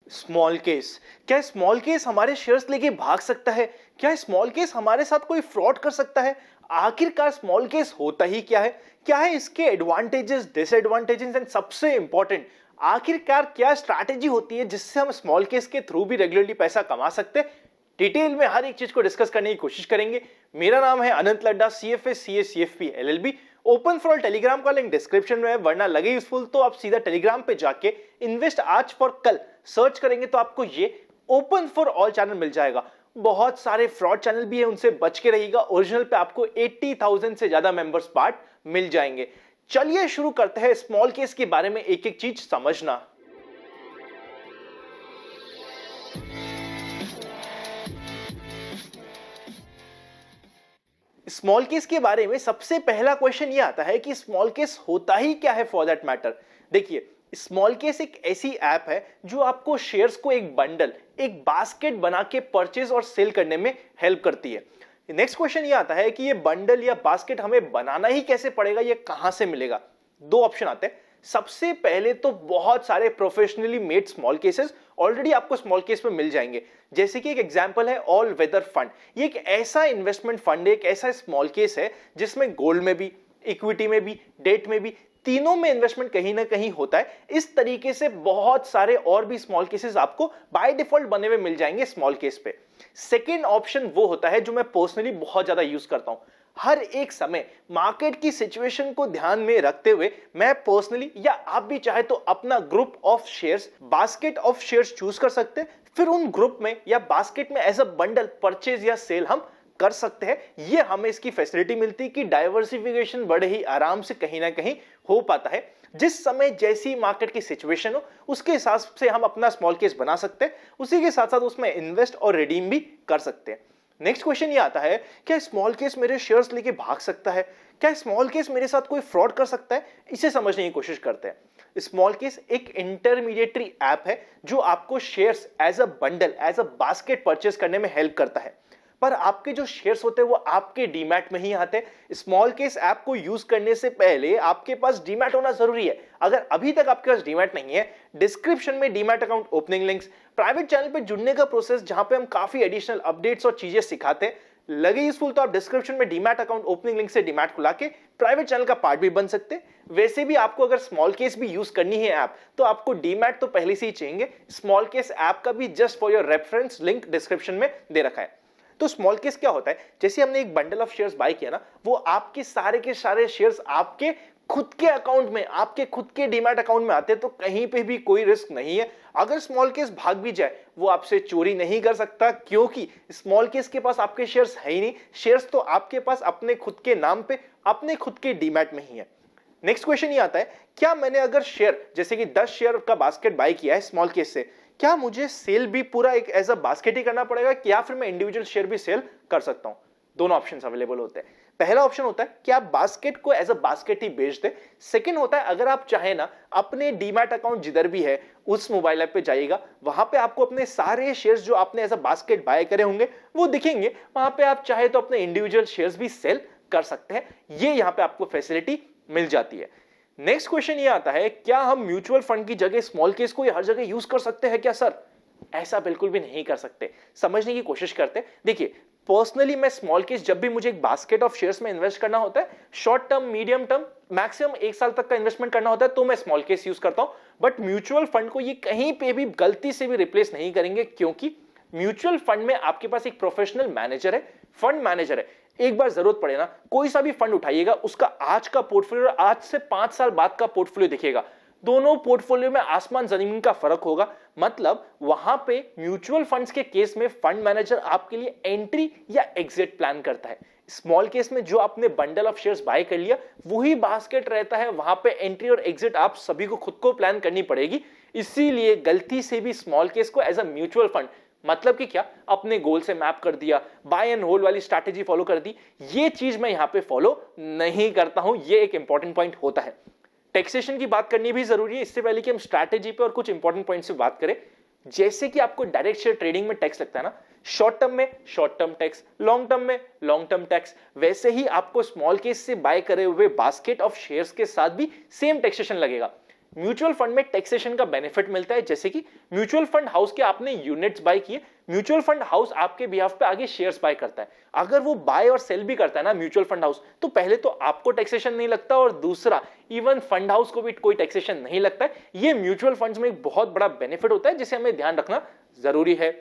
Small case, क्या small case हमारे shares लेके भाग सकता है? क्या स्मॉल केस हमारे साथ कोई फ्रॉड कर सकता है? आखिरकार स्मॉल केस होता ही क्या है? क्या है इसके एडवांटेजेस, डिसएडवांटेजेस एंड सबसे इंपॉर्टेंट, आखिरकार क्या स्ट्रैटेजी होती है जिससे हम स्मॉल केस के थ्रू भी रेगुलरली पैसा कमा सकते हैं? डिटेल में हर एक चीज को डिस्कस करने की कोशिश करेंगे। मेरा नाम है Anant Ladda, CFA CA CFP LLB। Open for Telegram का लिंक डिस्क्रिप्शन में है, वरना लगे यूजफुल तो आप सीधा टेलीग्राम पे जाके इन्वेस्ट आज फॉर कल सर्च करेंगे तो आपको ये ओपन फॉर ऑल चैनल मिल जाएगा। बहुत सारे फ्रॉड चैनल भी है, उनसे बच के रहिएगा। ओरिजिनल पे आपको 80,000 से ज्यादा मेंबर्स पार्ट मिल जाएंगे। चलिए शुरू करते हैं स्मॉल केस के बारे में एक एक चीज समझना। स्मॉल केस के बारे में सबसे पहला क्वेश्चन ये आता है कि स्मॉल केस होता ही क्या है फॉर दैट मैटर। देखिए, स्मॉल केस एक ऐसी ऐप है जो आपको शेयर्स को एक बंडल, एक बास्केट बना के परचेज और सेल करने में हेल्प करती है। नेक्स्ट क्वेश्चन ये आता है कि ये बंडल या बास्केट हमें बनाना ही कैसे पड़ेगा, ये कहां से मिलेगा? दो ऑप्शन आते हैं। सबसे पहले तो बहुत सारे professionally made small cases already आपको स्मॉल केस में मिल जाएंगे। जैसे कि एक एग्जांपल है ऑल वेदर फंड। ये एक ऐसा इन्वेस्टमेंट फंड है, एक ऐसा स्मॉल केस है जिसमें गोल्ड में भी, इक्विटी में भी, डेट में भी, तीनों में इन्वेस्टमेंट कहीं ना कहीं होता है। इस तरीके से बहुत सारे और भी स्मॉल केसेस आपको बाय डिफॉल्ट बने हुए मिल जाएंगे स्मॉल केस पे। सेकेंड ऑप्शन वो होता है जो मैं पर्सनली बहुत ज्यादा यूज करता हूं। हर एक समय मार्केट की सिचुएशन को ध्यान में रखते हुए मैं पर्सनली, या आप भी चाहे तो अपना group of shares, basket of shares choose कर सकते हैं। फिर उन ग्रुप में या बास्केट में एज अ बंडल परचेज या सेल हम कर सकते हैं। ये हमें इसकी फैसिलिटी मिलती है कि डाइवर्सिफिकेशन बड़े ही आराम से कहीं ना कहीं हो पाता है। जिस समय जैसी मार्केट की सिचुएशन हो उसके हिसाब से हम अपना स्मॉल केस बना सकते हैं, उसी के साथ साथ उसमें इन्वेस्ट और रिडीम भी कर सकते हैं। नेक्स्ट क्वेश्चन ये आता है, क्या स्मॉल केस मेरे शेयर्स लेके भाग सकता है? क्या स्मॉल केस मेरे साथ कोई फ्रॉड कर सकता है? इसे समझने की कोशिश करते हैं। स्मॉल केस एक इंटरमीडिएटरी ऐप है जो आपको shares as a bundle, as a basket purchase करने में हेल्प करता है। पर आपके जो शेयर्स होते हैं वो आपके डीमैट में ही आते हैं। स्मॉल केस ऐप को यूज करने से पहले आपके पास डीमैट होना जरूरी है। अगर अभी तक आपके पास डीमैट नहीं है, डिस्क्रिप्शन में demat account opening links, private channel पे जुड़ने का प्रोसेस जहां पे हम काफी एडिशनल अपडेट्स और चीजें सिखाते हैं, लगे यूजफुल तो आप डिस्क्रिप्शन में डीमैट अकाउंट ओपनिंग लिंक से डीमैट खुला के प्राइवेट चैनल का पार्ट भी बन सकते हैं। वैसे भी आपको अगर स्मॉल केस भी यूज करनी है ऐप, तो आपको डीमैट तो पहले से ही चाहिए। स्मॉल केस ऐप का भी just for your reference link description में दे रखा है। तो स्मॉल केस क्या होता है? जैसे हमने एक बंडल ऑफ शेयर्स बाय किया ना, वो आपके सारे के सारे शेयर्स आपके खुद के अकाउंट में, आपके खुद के डीमैट अकाउंट में आते हैं, तो कहीं पे भी कोई रिस्क नहीं है। अगर स्मॉल केस भाग भी जाए, वो आपसे चोरी नहीं कर सकता, क्योंकि स्मॉल केस के पास आपके शेयर्स है ही नहीं। शेयर्स तो आपके पास अपने खुद के नाम पे, अपने खुद के डीमैट में ही है। नेक्स्ट क्वेश्चन ये आता है, क्या मैंने अगर शेयर जैसे कि 10 शेयर का बास्केट बाय किया है स्मॉल केस से, क्या मुझे सेल भी पूरा एक एज अ बास्केट ही करना पड़ेगा, या फिर मैं इंडिविजुअल शेयर भी सेल कर सकता हूं? दोनों ऑप्शंस अवेलेबल होते हैं। पहला ऑप्शन होता है कि आप बास्केट को एज अ बास्केट ही बेच दे। सेकंड होता है, अगर आप चाहे ना, अपने डीमैट अकाउंट जिधर भी है उस मोबाइल ऐप पे जाइएगा, वहां पे आपको अपने सारे शेयर्स जो आपने एज अ बास्केट बाय करे होंगे वो दिखेंगे। वहां पे आप चाहे तो अपने इंडिविजुअल शेयर्स भी सेल कर सकते हैं। ये यहां पे आपको फैसिलिटी मिल जाती है। नेक्स्ट क्वेश्चन ये आता है, क्या हम म्यूचुअल फंड की जगह स्मॉल केस को हर जगह यूज कर सकते हैं क्या सर? ऐसा बिल्कुल भी नहीं कर सकते। समझने की कोशिश करते हैं। देखिए, पर्सनली मैं स्मॉल केस जब भी मुझे एक बास्केट ऑफ शेयर्स में इन्वेस्ट करना होता है, short term, medium term, maximum 1 साल तक का इन्वेस्टमेंट करना होता है, तो मैं स्मॉल केस यूज करता हूं। बट म्यूचुअल फंड को ये कहीं पे भी गलती से भी रिप्लेस नहीं करेंगे, क्योंकि म्यूचुअल फंड में आपके पास एक प्रोफेशनल मैनेजर है, फंड मैनेजर है। एक बार जरूरत पड़े ना, कोई सा भी फंड उठाइएगा, उसका आज का पोर्टफोलियो और आज से 5 साल बाद का पोर्टफोलियो दिखेगा। दोनों पोर्टफोलियो में आसमान जमीन का फर्क होगा। मतलब वहां पे म्यूचुअल फंड्स के केस में फंड मैनेजर आपके लिए एंट्री या एग्जिट प्लान करता है। स्मॉल केस में जो आपने बंडल ऑफ शेयर्स बाय कर लिया वही बास्केट रहता है, वहां पे एंट्री और एग्जिट आप सभी को खुद को प्लान करनी पड़ेगी। इसीलिए गलती से भी स्मॉल केस को एज अ म्यूचुअल फंड, मतलब कि क्या, अपने गोल से मैप कर दिया, बाय एंड होल्ड वाली स्ट्रैटेजी फॉलो कर दी, ये चीज मैं यहां पे फॉलो नहीं करता हूं। ये एक इंपॉर्टेंट पॉइंट होता है। टैक्सेशन की बात करनी भी जरूरी है। इससे पहले कि हम स्ट्रैटेजी पे और कुछ इंपॉर्टेंट पॉइंट्स पे बात करें, जैसे कि आपको डायरेक्ट शेयर ट्रेडिंग में टैक्स लगता है ना, शॉर्ट टर्म में short term tax, long term में लॉन्ग टर्म टैक्स, वैसे ही आपको स्मॉल केस से बाय करे हुए बास्केट ऑफ शेयर्स के साथ भी सेम टैक्सेशन लगेगा। म्यूचुअल फंड में टैक्सेशन का बेनिफिट मिलता है, जैसे कि म्यूचुअल फंड हाउस के आपने यूनिट्स बाय किए, म्यूचुअल फंड हाउस आपके बिहाफ पे आगे शेयर्स बाय करता है। अगर वो बाय और सेल भी करता है ना म्यूचुअल फंड हाउस, तो पहले तो आपको टैक्सेशन नहीं लगता और दूसरा इवन फंड हाउस को भी कोई टैक्सेशन नहीं लगता है। ये म्यूचुअल फंड्स में एक बहुत बड़ा बेनिफिट होता है जिसे हमें ध्यान रखना जरूरी है।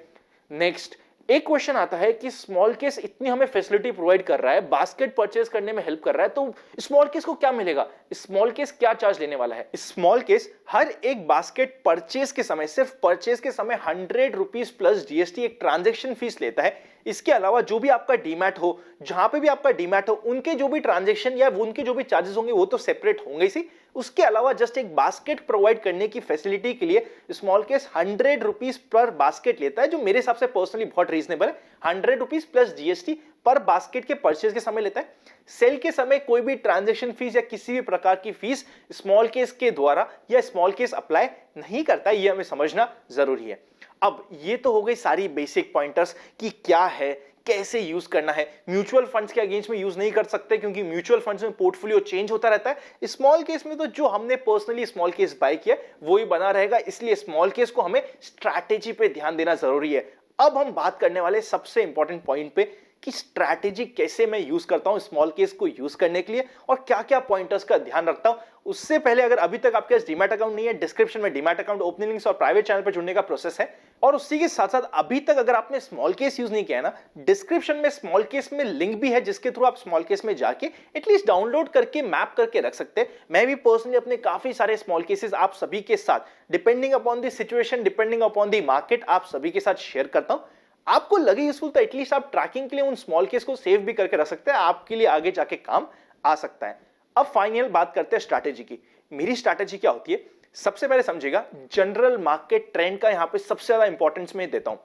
नेक्स्ट एक क्वेश्चन आता है कि स्मॉल केस इतनी हमें फैसिलिटी प्रोवाइड कर रहा है, बास्केट परचेज करने में हेल्प कर रहा है, तो स्मॉल केस को क्या मिलेगा, स्मॉल केस क्या चार्ज लेने वाला है। स्मॉल केस हर एक बास्केट परचेज के समय, सिर्फ परचेज के समय 100 रुपीज प्लस जीएसटी एक ट्रांजेक्शन फीस लेता है। इसके अलावा जो भी आपका डीमैट हो, जहां पे भी आपका डीमैट हो, उनके जो भी ट्रांजेक्शन या उनके जो भी चार्जेस होंगे वो तो सेपरेट होंगे ही। उसके अलावा जस्ट एक बास्केट प्रोवाइड करने की फैसिलिटी के लिए small case 100 rupees per basket लेता है, जो मेरे हिसाब से पर्सनली बहुत रीजनेबल है। 100 रुपीज प्लस जीएसटी पर बास्केट के परचेज के समय लेता है। सेल के समय कोई भी ट्रांजैक्शन फीस या किसी भी प्रकार की फीस स्मॉल केस के द्वारा या स्मॉल केस अप्लाई नहीं करता, यह हमें समझना जरूरी है। अब ये तो हो गई सारी बेसिक पॉइंटर्स कि क्या है, कैसे यूज करना है। म्यूचुअल फंड्स के अगेंस्ट में यूज नहीं कर सकते क्योंकि म्यूचुअल फंड्स में पोर्टफोलियो चेंज होता रहता है। स्मॉल केस में तो जो हमने पर्सनली स्मॉल केस बाय किया वो ही बना रहेगा, इसलिए स्मॉल केस को हमें स्ट्रैटेजी पे ध्यान देना जरूरी है। अब हम बात करने वाले सबसे इंपॉर्टेंट पॉइंट पे कि स्ट्रैटेजी कैसे मैं यूज करता हूं स्मॉल केस को यूज करने के लिए और क्या क्या पॉइंटर्स का ध्यान रखता हूं। उससे पहले अगर अभी तक आपके पास डीमैट अकाउंट नहीं है, डिस्क्रिप्शन में डीमैट अकाउंट ओपनिंग लिंक्स और प्राइवेट चैनल पर जुड़ने का प्रोसेस है। और उसी के साथ साथ अभी तक अगर आपने स्मॉल केस यूज नहीं किया है ना, डिस्क्रिप्शन में स्मॉल केस में लिंक भी है जिसके थ्रू आप स्मॉल केस में जाके एटलीस्ट डाउनलोड करके मैप करके रख सकते हैं। मैं भी पर्सनली अपने काफी सारे स्मॉल केसेस आप सभी के साथ depending upon the situation, depending upon the market, आप सभी के साथ शेयर करता हूं। आपको लगे यूजफुल तो एटलीस्ट आप ट्रैकिंग के लिए उन स्मॉल केस को सेव भी करके रख सकते हैं, आपके लिए आगे जाके काम आ सकता है। अब फाइनल बात करते हैं स्ट्रैटेजी की। मेरी स्ट्रैटेजी क्या होती है, सबसे पहले समझिएगा जनरल मार्केट ट्रेंड का यहां पे सबसे ज्यादा इंपॉर्टेंस में देता हूं।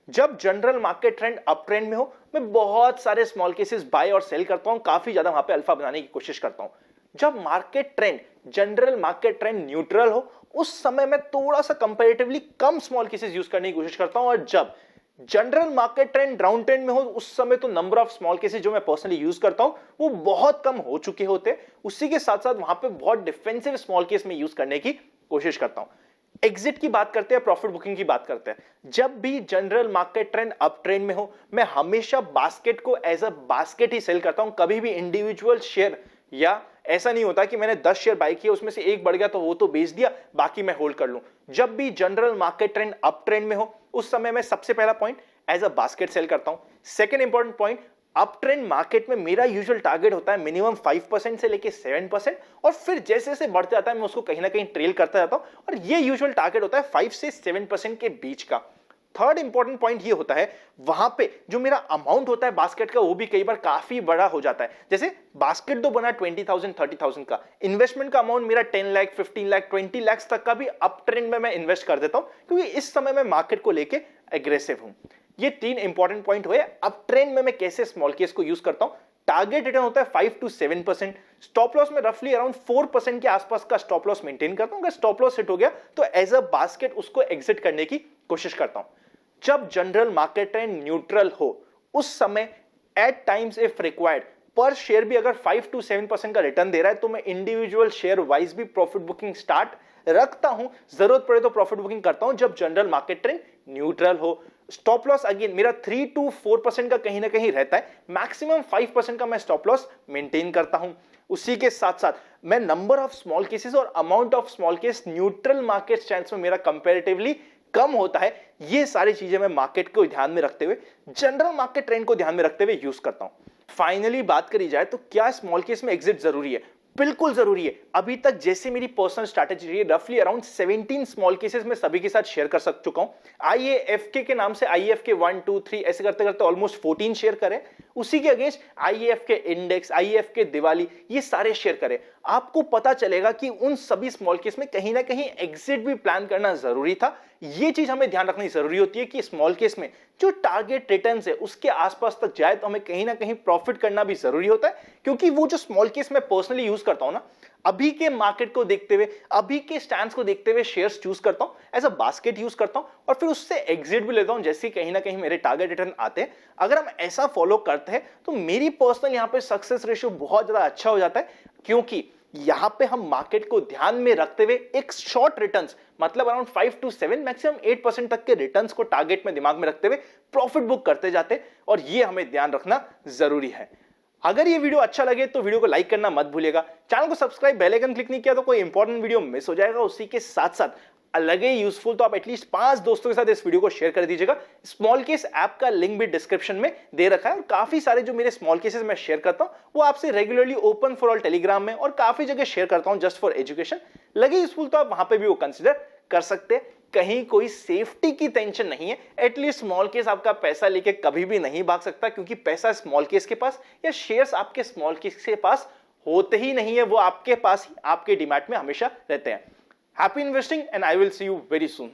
जब general market trend up trend में हो, मैं बहुत सारे स्मॉल केसेस बाय और सेल करता हूं, काफी ज्यादा वहां पे अल्फा बनाने की कोशिश करता हूं। जब market trend, general market trend neutral हो, उस समय मैं थोड़ा सा कंपैरेटिवली कम स्मॉल केसेस यूज करने की कोशिश करता हूं। और जब general market trend down trend में हो, उस समय तो नंबर ऑफ स्मॉल केसेस जो मैं पर्सनली यूज करता हूं वो बहुत कम हो चुके होते। उसी के साथ साथ वहां पे बहुत डिफेंसिव स्मॉल केस में यूज करने की कोशिश करता हूं। एग्जिट की बात करते हैं, प्रॉफिट बुकिंग की बात करते हैं। जब भी general market trend up trend में हो, मैं हमेशा बास्केट को एज अ बास्केट ही सेल करता हूं, कभी भी इंडिविजुअल शेयर, या ऐसा नहीं होता कि मैंने 10 शेयर बाय किए उसमें से एक बढ़ गया तो वो तो बेच दिया, बाकी मैं होल्ड कर लूं। जब भी general market trend up trend में हो, उस समय मैं सबसे पहला point as a basket sell करता हूं। Second important point, up trend market में मेरा यूजुअल टारगेट होता है मिनिमम 5% से लेके 7%, और फिर जैसे जैसे बढ़ते जाता है मैं उसको कहीं ना कहीं ट्रेल करता जाता हूं, और ये यूजुअल टारगेट होता है 5 से 7% के बीच का। थर्ड इंपॉर्टेंट पॉइंट ये होता है, वहां पे जो मेरा अमाउंट होता है बास्केट का वो भी कई बार काफी बड़ा हो जाता है। जैसे बास्केट तो बना 20,000 30,000 का, इन्वेस्टमेंट का अमाउंट मेरा 10 लाख 15 लाख 20 लाख तक का भी अप ट्रेंड में मैं इन्वेस्ट कर देता हूं, क्योंकि इस समय मैं मार्केट को लेके एग्रेसिव हूं। ये 3 इंपॉर्टेंट पॉइंट हुए अप ट्रेंड में मैं कैसे स्मॉल केस को यूज करता हूं। टारगेट रिटर्न होता है 5 to 7%, स्टॉप लॉस में रफली अराउंड 4% के आसपास का स्टॉप लॉस मेंटेन करता हूं। अगर स्टॉप लॉस हिट हो गया तो एज अ बास्केट उसको एग्जिट करने की कोशिश करता हूं। जब जनरल मार्केट ट्रेंड न्यूट्रल हो, उस समय एट टाइम्स इफ रिक्वायर्ड पर शेयर भी अगर 5 to 7% का रिटर्न दे रहा है तो मैं इंडिविजुअल शेयर वाइज भी प्रॉफिट बुकिंग स्टार्ट रखता हूं, जरूरत पड़े तो प्रॉफिट बुकिंग करता हूं जब जनरल मार्केट ट्रेंड न्यूट्रल हो। स्टॉप लॉस अगेन मेरा 3 to 4% का कहीं ना कहीं रहता है, मैक्सिमम 5% का मैं स्टॉप लॉस मेंटेन करता हूं। उसी के साथ साथ मैं नंबर ऑफ स्मॉल केसेस और amount of small case neutral market stands में मेरा कंपैरेटिवली कम होता है। ये सारी चीजें मैं मार्केट को ध्यान में रखते हुए, जनरल मार्केट ट्रेंड को ध्यान में रखते हुए यूज करता हूं। फाइनली बात करी जाए तो क्या स्मॉल केस में एग्जिट जरूरी है? बिल्कुल जरूरी है। अभी तक जैसे मेरी पर्सनल स्ट्रैटेजी रही है, रफली अराउंड 17 स्मॉल केसेस में सभी के साथ शेयर कर चुका हूं। IAFK के नाम से IAFK 1 2 3 ऐसे करते करते ऑलमोस्ट 14 शेयर करें। उसी के against IAFK index, IAFK Diwali, ये सारे शेयर करें। आपको पता चलेगा कि उन सभी स्मॉल केस में कहीं ना कहीं एग्जिट भी प्लान करना जरूरी था। ये चीज हमें ध्यान रखनी जरूरी होती है कि स्मॉल केस में जो टारगेट रिटर्न है उसके आसपास तक जाए तो हमें कहीं ना कहीं प्रॉफिट करना भी जरूरी होता है, क्योंकि वो जो स्मॉल केस मैं पर्सनली यूज करता हूं ना, अभी के मार्केट को देखते हुए, अभी के स्टैंड्स को देखते हुए शेयर्स चूज करता हूं, एज अ बास्केट यूज करता हूं और फिर उससे एग्जिट भी लेता हूं जैसे कहीं ना कहीं मेरे टारगेट रिटर्न आते हैं। अगर हम ऐसा फॉलो करते हैं तो मेरी पर्सनल यहां पे सक्सेस रेशियो बहुत ज्यादा अच्छा हो जाता है, क्योंकि यहां पे हम मार्केट को ध्यान में रखते हुए एक शॉर्ट रिटर्न्स मतलब अराउंड 5 to 7 मैक्सिमम 8% तक के रिटर्न्स को टारगेट में दिमाग में रखते हुए प्रॉफिट बुक करते जाते, और ये हमें ध्यान रखना जरूरी है। अगर ये वीडियो अच्छा लगे तो वीडियो को लाइक करना मत भूलिएगा, चैनल को सब्सक्राइब, बेल आइकन क्लिक नहीं किया तो कोई इंपॉर्टेंट वीडियो मिस हो जाएगा। उसी के साथ साथ लगे यूजफुल तो आप एटलीस्ट 5 दोस्तों के साथ इस वीडियो को शेयर कर दीजिएगा। स्मॉल केस ऐप का लिंक भी डिस्क्रिप्शन में दे रखा है, और काफी सारे जो मेरे स्मॉल केसेस मैं शेयर करता हूं वो आपसे regularly open for all Telegram में और काफी जगह शेयर करता हूं जस्ट फॉर एजुकेशन। लगे यूजफुल तो आप वहां पे भी वो कंसिडर कर सकते हैं। कहीं कोई सेफ्टी की टेंशन नहीं है, एटलीस्ट स्मॉल केस आपका पैसा लेके कभी भी नहीं भाग सकता, क्योंकि पैसा स्मॉल केस के पास या शेयर्स आपके स्मॉल केस के पास होते ही नहीं है, वो आपके पास ही आपके डीमैट में हमेशा रहते हैं। Happy investing, and I will see you very soon.